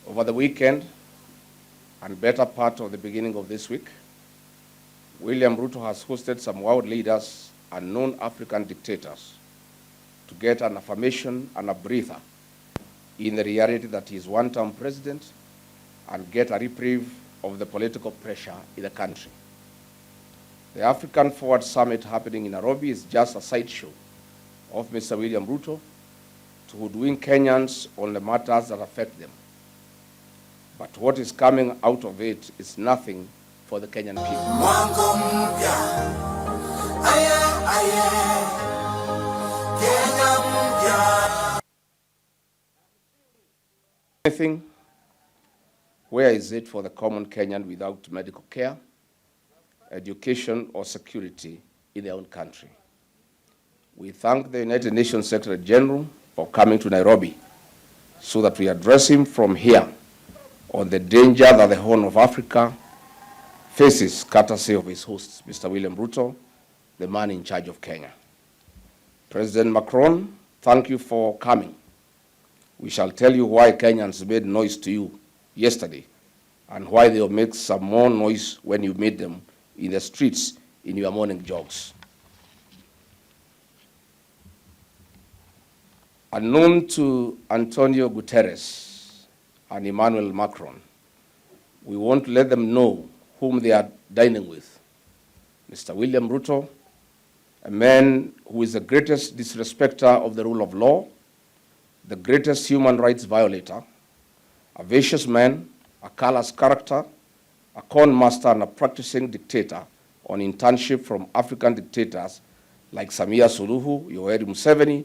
Over the weekend and better part of the beginning of this week, William Ruto has hosted some world leaders and known African dictators to get an affirmation and a breather in the reality that he is one-term president and get a reprieve of the political pressure in the country. The African Forward Summit happening in Nairobi is just a sideshow of Mr. William Ruto to hoodwink Kenyans on the matters that affect them. But what is coming out of it is nothing for the Kenyan people. Anything, where is it for the common Kenyan without medical care, education, or security in their own country? We thank the United Nations Secretary General for coming to Nairobi so that we address him from here on the danger that the Horn of Africa faces, courtesy of his host, Mr. William Ruto, the man in charge of Kenya. President Macron, thank you for coming. We shall tell you why Kenyans made noise to you yesterday and why they'll make some more noise when you meet them in the streets in your morning jogs. Unknown to Antonio Guterres and Emmanuel Macron, we want to let them know whom they are dining with. Mr. William Ruto, a man who is the greatest disrespecter of the rule of law, the greatest human rights violator, a vicious man, a callous character, a con master, and a practicing dictator on internship from African dictators like Samia Suluhu, Yoweri Museveni,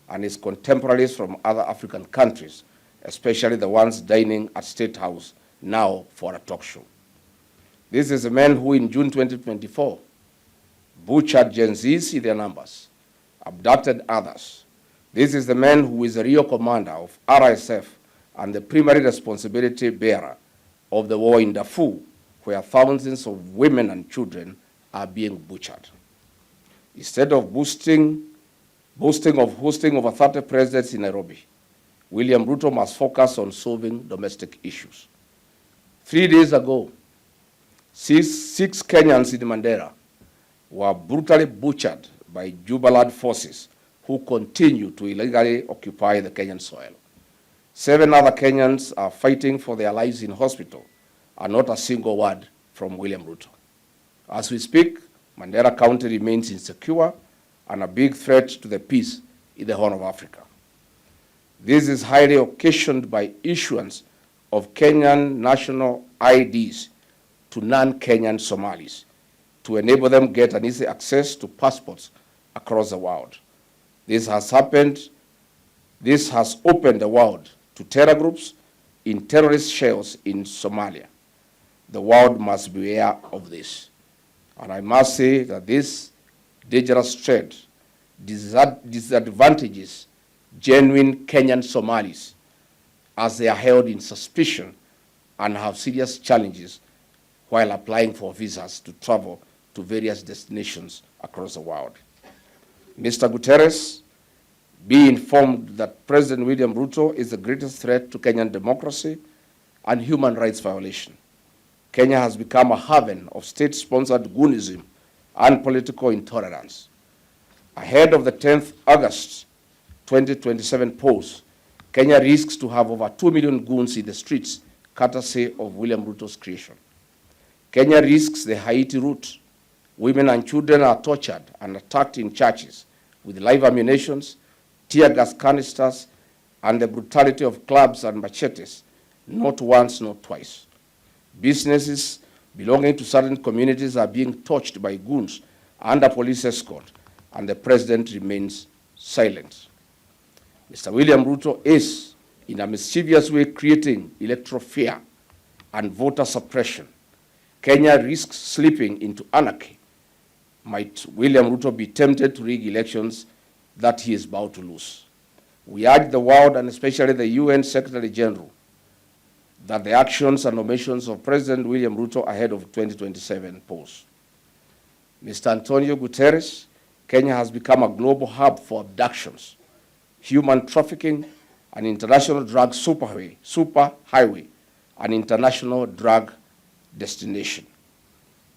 and his contemporaries from other African countries, especially the ones dining at State House now for a talk show. This is a man who in June 2024 butchered Gen Zs in their numbers, abducted others. This is the man who is the real commander of RSF and the primary responsibility bearer of the war in Darfur, where thousands of women and children are being butchered. Instead of boasting of hosting over 30 presidents in Nairobi, William Ruto must focus on solving domestic issues. 3 days ago, six Kenyans in Mandera were brutally butchered by Jubilant forces who continue to illegally occupy the Kenyan soil. 7 other Kenyans are fighting for their lives in hospital, and not a single word from William Ruto. As we speak, Mandera County remains insecure and a big threat to the peace in the Horn of Africa. This is highly occasioned by issuance of Kenyan national IDs to non-Kenyan Somalis to enable them get an easy access to passports across the world. This has opened the world to terror groups in terrorist shells in Somalia. The world must be aware of this. And I must say that this dangerous trend disadvantages genuine Kenyan Somalis as they are held in suspicion and have serious challenges while applying for visas to travel to various destinations across the world. Mr. Guterres, be informed that President William Ruto is the greatest threat to Kenyan democracy and human rights violation. Kenya has become a haven of state-sponsored goonism and political intolerance. Ahead of the 10th August 2027 polls, Kenya risks to have over 2 million goons in the streets, courtesy of William Ruto's creation. Kenya risks the Haiti route. Women and children are tortured and attacked in churches with live ammunitions, tear gas canisters, and the brutality of clubs and machetes, not once, not twice. Businesses belonging to certain communities are being torched by goons under police escort, and the president remains silent. Mr. William Ruto is, in a mischievous way, creating electoral fear and voter suppression. Kenya risks slipping into anarchy. Might William Ruto be tempted to rig elections that he is about to lose? We urge the world, and especially the UN Secretary General, that the actions and omissions of President William Ruto ahead of 2027 polls. Mr. Antonio Guterres, Kenya has become a global hub for abductions, human trafficking, an international drug superhighway, an international drug destination.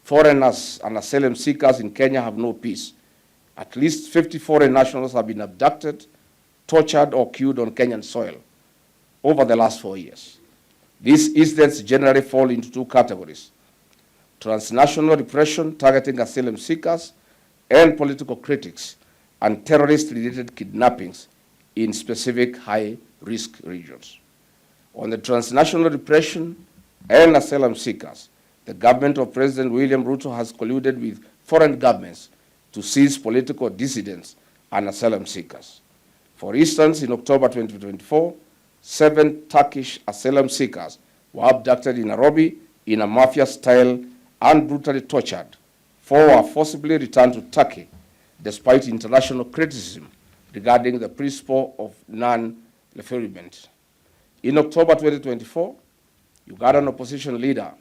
Foreigners and asylum seekers in Kenya have no peace. At least 50 foreign nationals have been abducted, tortured, or killed on Kenyan soil over the last 4 years. These incidents generally fall into two categories: transnational repression targeting asylum seekers and political critics, and terrorist-related kidnappings in specific high-risk regions. On the transnational repression and asylum seekers, the government of President William Ruto has colluded with foreign governments to seize political dissidents and asylum seekers. For instance, in October 2024, 7 Turkish asylum seekers were abducted in Nairobi in a mafia style and brutally tortured. 4 were forcibly returned to Turkey, despite international criticism regarding the principle of non-refoulement. In October 2024, Ugandan opposition leader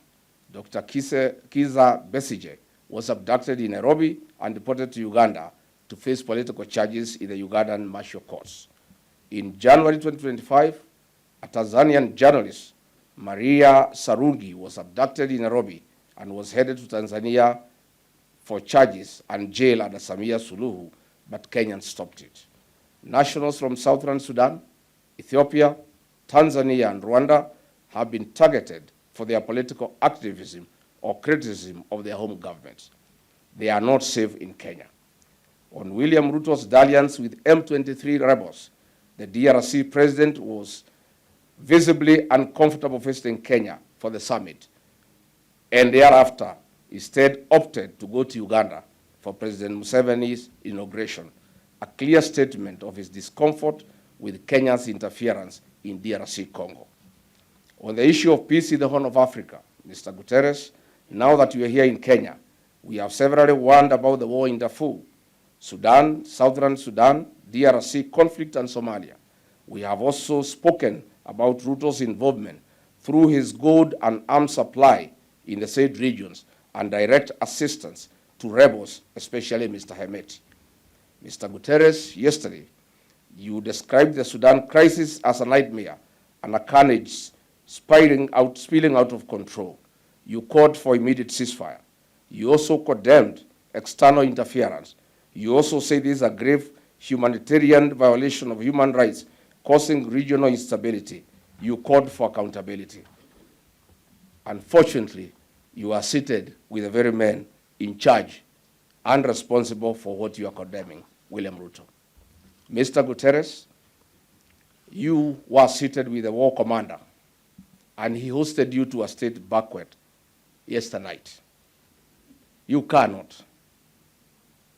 Dr. Kiza Besigye was abducted in Nairobi and deported to Uganda to face political charges in the Ugandan martial courts. In January 2025, a Tanzanian journalist, Maria Sarungi, was abducted in Nairobi and was headed to Tanzania for charges and jail under Samia Suluhu, but Kenyans stopped it. Nationals from Southern Sudan, Ethiopia, Tanzania, and Rwanda have been targeted for their political activism or criticism of their home governments. They are not safe in Kenya. On William Ruto's dalliance with M23 rebels, the DRC president was visibly uncomfortable visiting Kenya for the summit, and thereafter instead opted to go to Uganda for President Museveni's inauguration, a clear statement of his discomfort with Kenya's interference in DRC Congo. On the issue of peace in the Horn of Africa, Mr. Guterres, now that you are here in Kenya, we have severally warned about the war in Darfur, Sudan, Southern Sudan, DRC conflict, and Somalia. We have also spoken about Ruto's involvement through his gold and arms supply in the said regions and direct assistance to rebels, especially Mr. Hemeti. Mr. Guterres, yesterday, you described the Sudan crisis as a nightmare and a carnage spilling out of control. You called for immediate ceasefire. You also condemned external interference. You also say this is a grave humanitarian violation of human rights, causing regional instability. You called for accountability. Unfortunately, you are seated with the very men in charge and responsible for what you are condemning, William Ruto. Mr. Guterres, you were seated with the war commander, and he hosted you to a state banquet yesterday night. You cannot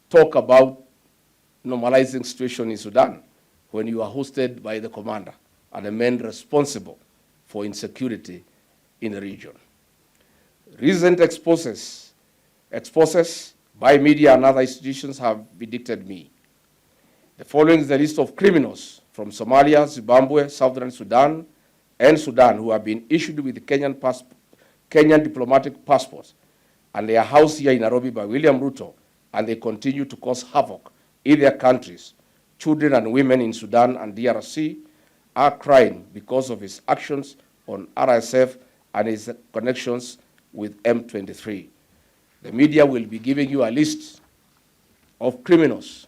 talk about normalizing situation in Sudan when you are hosted by the commander and the men responsible for insecurity in the region. Recent exposes by media and other institutions have vindicted me. The following is the list of criminals from Somalia, Zimbabwe, Southern Sudan, and Sudan who have been issued with Kenyan diplomatic passports, and they are housed here in Nairobi by William Ruto, and they continue to cause havoc in their countries. Children and women in Sudan and DRC are crying because of his actions on RSF and his connections with M23. The media will be giving you a list of criminals,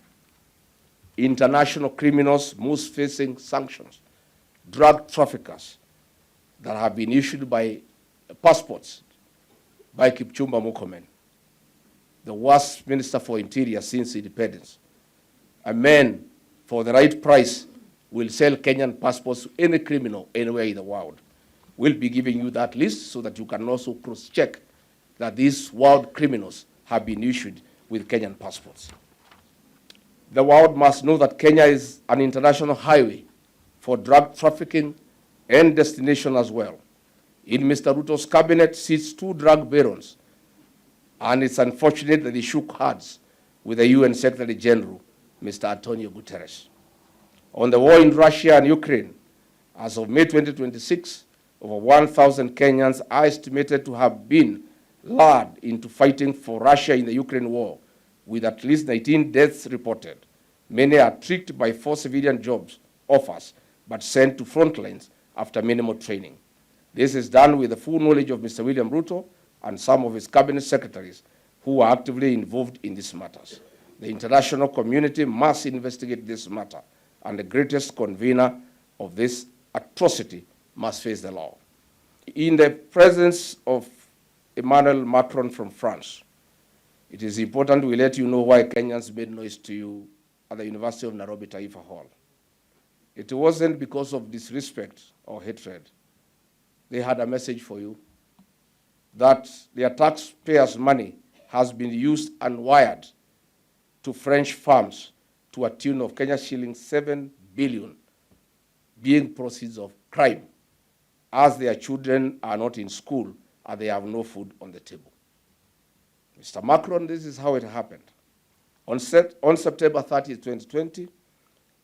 international criminals, most facing sanctions, drug traffickers that have been issued by passports by Kipchumba Murkomen, the worst minister for interior since independence. A man, for the right price, will sell Kenyan passports to any criminal anywhere in the world. We'll be giving you that list so that you can also cross-check that these world criminals have been issued with Kenyan passports. The world must know that Kenya is an international highway for drug trafficking and destination as well. In Mr. Ruto's cabinet sits 2 drug barons, and it's unfortunate that they shook hands with the UN Secretary General, Mr. Antonio Guterres. On the war in Russia and Ukraine, as of May 2026, over 1,000 Kenyans are estimated to have been lured into fighting for Russia in the Ukraine war, with at least 19 deaths reported. Many are tricked by 4 civilian jobs offers but sent to front lines after minimal training. This is done with the full knowledge of Mr. William Ruto and some of his cabinet secretaries who are actively involved in these matters. The international community must investigate this matter, and the greatest convener of this atrocity must face the law. In the presence of Emmanuel Macron from France, it is important we let you know why Kenyans made noise to you at the University of Nairobi Taifa Hall. It wasn't because of disrespect or hatred. They had a message for you, that their taxpayers' money has been used and wired to French farms to a tune of Kenya shillings 7 billion, being proceeds of crime, as their children are not in school and they have no food on the table. Mr. Macron, this is how it happened. On September 30, 2020,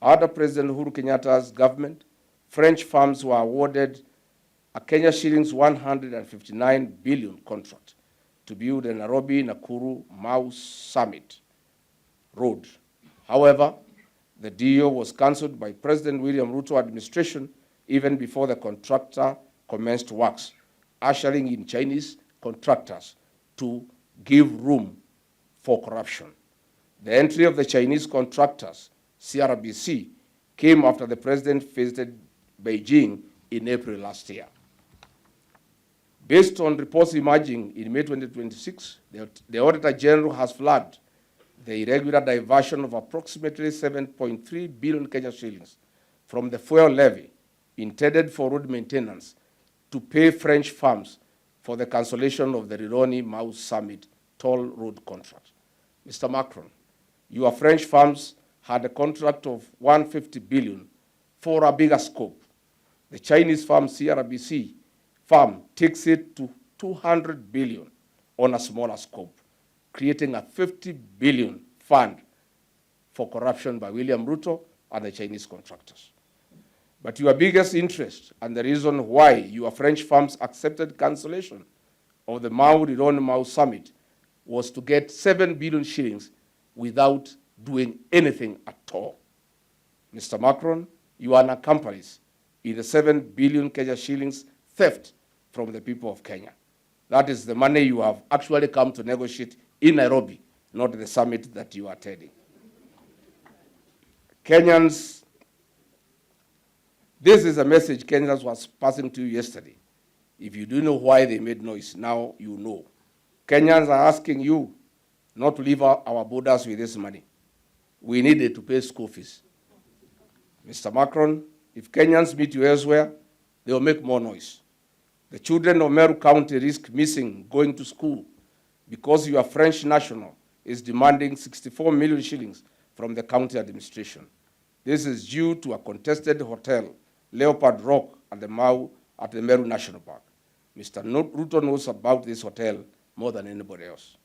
under President Uhuru Kenyatta's government, French farms were awarded a Kenya shillings 159 billion contract to build the Nairobi-Nakuru-Mau Summit Road. However, the deal was cancelled by President William Ruto administration even before the contractor commenced works, ushering in Chinese contractors to give room for corruption. The entry of the Chinese contractors, CRBC, came after the president visited Beijing in April last year. Based on reports emerging in May 2026, the Auditor General has flagged the irregular diversion of approximately 7.3 billion Kenya shillings from the fuel levy intended for road maintenance to pay French firms for the cancellation of the Rironi-Mau Summit toll road contract. Mr. Macron, your French firms had a contract of 150 billion for a bigger scope. The Chinese firm CRBC firm takes it to 200 billion on a smaller scope, creating a 50 billion fund for corruption by William Ruto and the Chinese contractors. But your biggest interest and the reason why your French firms accepted cancellation of the Mau Summit was to get 7 billion shillings without doing anything at all. Mr. Macron, you are an accomplice in the 7 billion Kenya shillings theft from the people of Kenya. That is the money you have actually come to negotiate in Nairobi, not the summit that you are attending. Kenyans, this is a message Kenyans was passing to you yesterday. If you do know why they made noise, now you know. Kenyans are asking you not to leave our borders with this money. We need it to pay school fees. Mr. Macron, if Kenyans meet you elsewhere, they will make more noise. The children of Meru County risk missing going to school because your French national is demanding 64 million shillings from the county administration. This is due to a contested hotel, Leopard Rock at the Meru National Park. Mr. Ruto knows about this hotel more than anybody else.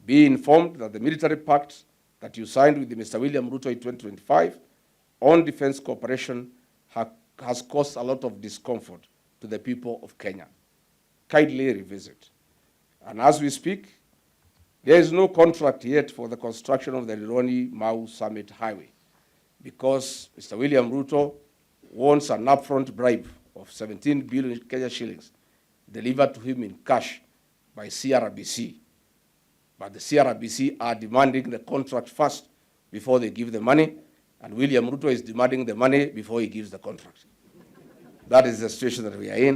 Be informed that the military pact that you signed with Mr. William Ruto in 2025 on defense cooperation has caused a lot of discomfort to the people of Kenya. Kindly revisit. And as we speak, there is no contract yet for the construction of the Rironi-Mau Summit Highway because Mr. William Ruto wants an upfront bribe of 17 billion Kenya shillings delivered to him in cash by CRBC. But the CRBC are demanding the contract first before they give the money, and William Ruto is demanding the money before he gives the contract. That is the situation that we are in.